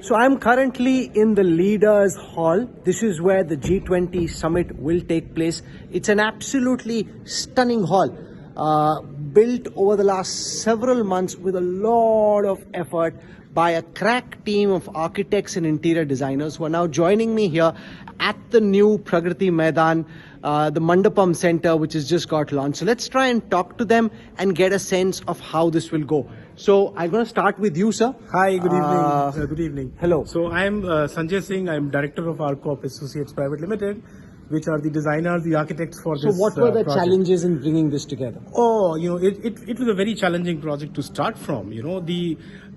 So I'm currently in the Leaders Hall. This is where the G20 summit will take place. It's an absolutely stunning hall, built over the last several months with a lot of effort by a crack team of architects and interior designers who are now joining me here at the new Pragati Maidan, the Mandapam Center, which has just got launched. So let's try and talk to them and get a sense of how this will go. So I'm going to start with you, sir. Hi, good evening. Good evening. Hello. So I'm Sanjay Singh. I'm director of our Corp Associates Private Limited, which are the designers, the architects for this. So what were the project. challenges in bringing this together? Oh, it was a very challenging project to start from.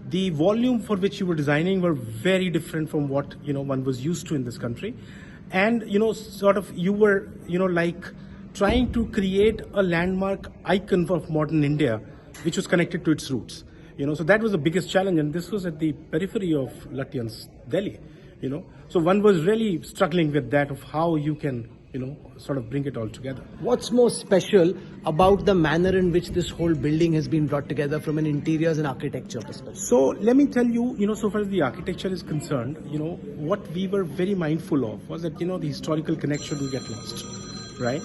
The volume for which you were designing were very different from what one was used to in this country, and you were like trying to create a landmark icon of modern India, which was connected to its roots. So that was the biggest challenge, and this was at the periphery of Lutyens, Delhi. So one was really struggling with that of how you can sort of bring it all together. What's more special about the manner in which this whole building has been brought together from an interiors and architecture perspective? So let me tell you, so far as the architecture is concerned, what we were very mindful of was that, the historical connection will get lost, right?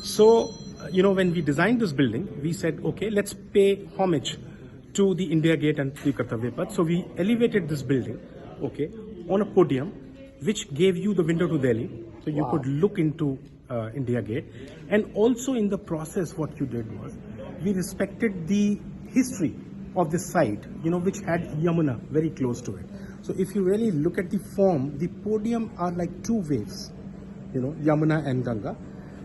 So, when we designed this building, we said, okay, let's pay homage to the India Gate and the Kartavya Path. So we elevated this building, okay, on a podium, which gave you the window to Delhi. So you could look into India Gate. And also in the process, what you did was, we respected the history of this site, which had Yamuna very close to it. So if you really look at the form, the podium are like two waves, Yamuna and Ganga.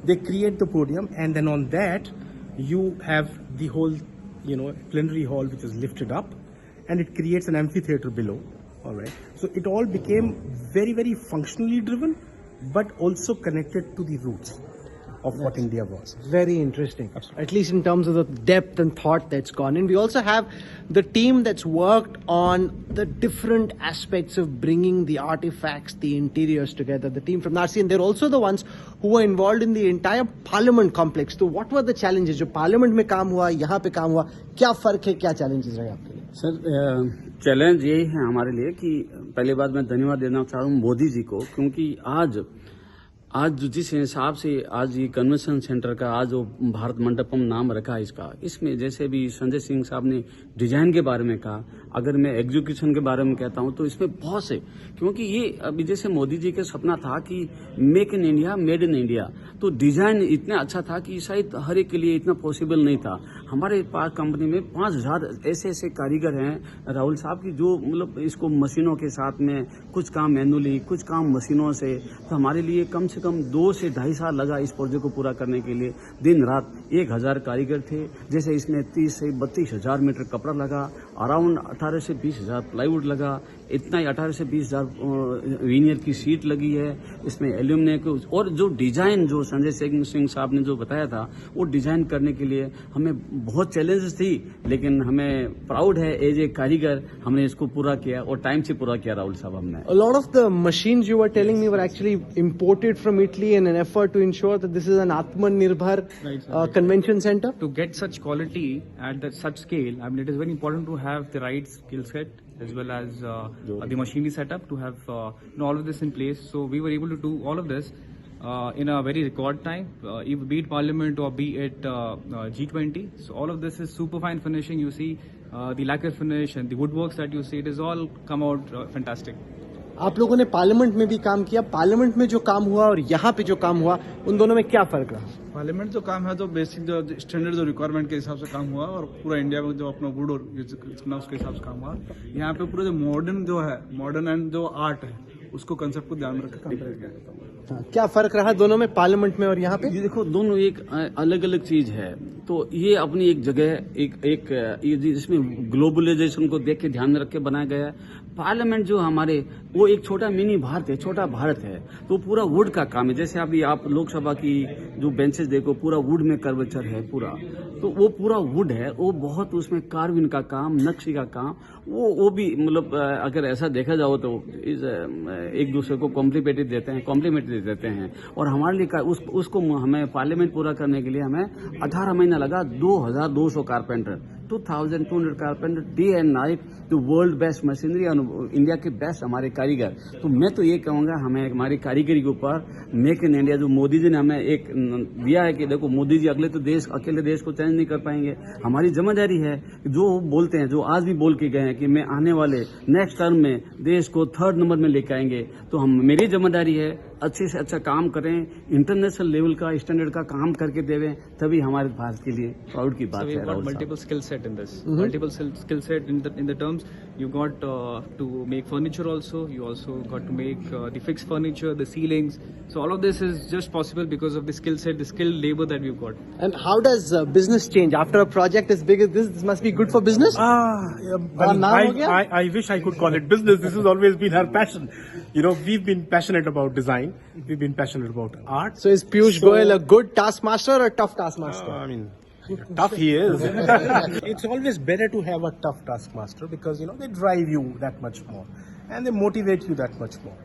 They create the podium, and then on that, you have the whole, plenary hall, which is lifted up, and it creates an amphitheater below. All right. So it all became very, very functionally driven, but also connected to the roots of what India was. Very interesting. Absolutely. At least in terms of the depth and thought that's gone in. We also have the team that's worked on the different aspects of bringing the artifacts, the interiors together. The team from Narsi, and they're also the ones who were involved in the entire Parliament complex. So what were the challenges? जो Parliament में काम हुआ, यहाँ पे काम हुआ, क्या फर्क है, क्या challenges रहे आपके लिए? सर, चैलेंज यही है हमारे लिए कि पहली बात मैं धन्यवाद देना चाह रहा हूँ मोदी जी को, क्योंकि आज जिस हिसाब से आज ये कन्वेंशन सेंटर का आज जो भारत मंडपम नाम रखा है इसमें जैसे भी संजय सिंह साहब ने डिजाइन के बारे में कहा, अगर मैं एग्जीक्यूशन के बारे में कहता हूं तो इसमें बहुत से, क्योंकि ये अभी जैसे मोदी जी के सपना था कि make in India made in India, तो डिजाइन इतना अच्छा था कि शायद हर एक के लिए इतना पॉसिबल नहीं था। हमारे पास कंपनी में 5000 ऐसे कारीगर हैं राहुल साहब की, जो मतलब इसको मशीनों के साथ में कुछ काम मैनुअली, कुछ काम मशीनों से, तो हमारे लिए कम से कम 2 से 2.5 साल लगा इस प्रोजेक्ट को पूरा करने के लिए। दिन रात 1000 कारीगर थे, जैसे इसमें 30 से 32 हजार मीटर कपड़ा लगा, अराउंड 18 से 20 हजार प्लाईवुड लगा, इतना ही 18 से 20 हजार वीनियर की सीट लगी है इसमें एल्यूमिनियम के। और जो डिजाइन जो संजय सिंह साहब ने जो बताया था, वो डिजाइन करने के लिए हमें बहुत चैलेंजेस थी, लेकिन हमें प्राउड है एज ए कारीगर हमने इसको पूरा किया और टाइम से पूरा किया राहुल साहब हमने। A lot of the machines you were telling me were actually imported from Italy in an effort to ensure that this is an Atmanirbhar convention center. To get such quality at such scale, I mean, it is very important to have the right skill set as well as the machinery setup to have all of this in place. So we were able to do all of this in a very record time, be it Parliament or be it G20. So all of this is super fine finishing. You see the lacquer finish and the woodworks that you see, it is all come out fantastic. आप लोगों ने parliament में भी काम किया, parliament में जो काम हुआ और यहाँ पे जो काम हुआ, उन दोनों में क्या फर्क रहा? पार्लियामेंट जो काम है जो बेसिक जो स्टैंडर्ड जो रिक्वायरमेंट के हिसाब से काम हुआ, और पूरा इंडिया में जो अपना वुड और उसके हिसाब से काम हुआ। यहाँ पे पूरा जो मॉडर्न जो है, मॉडर्न एंड जो आर्ट है, उसको कंसेप्ट को ध्यान में रखकर काम किया गया। क्या फर्क रहा दोनों में, पार्लियामेंट में और यहाँ पे? ये देखो दोनों एक अलग अलग चीज है, तो ये अपनी एक जगह एक इसमें ग्लोबलाइजेशन को देख के ध्यान में रख के बनाया गया है। पार्लियामेंट जो हमारे वो एक छोटा मिनी भारत है, छोटा भारत है, तो पूरा वुड का काम है। जैसे अभी आप लोकसभा की जो बेंचेस देखो, पूरा वुड में कर्वेचर है पूरा, तो वो पूरा वुड है, वो बहुत उसमें कार्विन का काम, नक्शी का काम, वो भी मतलब अगर ऐसा देखा जाओ तो एक दूसरे को कॉम्प्लीमेंट देते दे देते हैं। और हमारे लिए उसको हमें पार्लियामेंट पूरा करने के लिए हमें 18 महीना लगा। 2200 carpenter, 2200 carpenter, day and night, the world best machinery और इंडिया के बेस्ट हमारे कारीगर। तो मैं तो ये कहूँगा, हमें हमारी कारीगरी के ऊपर मेक इन इंडिया जो मोदी जी ने हमें एक दिया है कि देखो मोदी जी अकेले देश को चेंज नहीं कर पाएंगे। हमारी जिम्मेदारी है जो बोलते हैं, जो आज भी बोल के गए हैं कि मैं आने वाले नेक्स्ट टर्म में देश को 3rd नंबर में लेके आएंगे, तो मेरी जिम्मेदारी है अच्छे से अच्छा काम करें, इंटरनेशनल लेवल का स्टैंडर्ड का काम करके देवें, तभी हमारे भारत के लिए प्राउड की बात So है। we've got multiple skill set in this. Multiple skill set in the terms. You got to make furniture also. You also got to make the fixed furniture, the ceilings. So all of this is just possible because of the skill set, the skilled labor that we've got. And how does business change after a project as big as this? This must be good for business. I wish I could call it business. This has always been her passion. You know, we've been passionate about design. We've been passionate about art. So is Piyush Goyal a good taskmaster or a tough taskmaster? I mean, tough he is. It's always better to have a tough taskmaster because, you know, they drive you that much more and they motivate you that much more.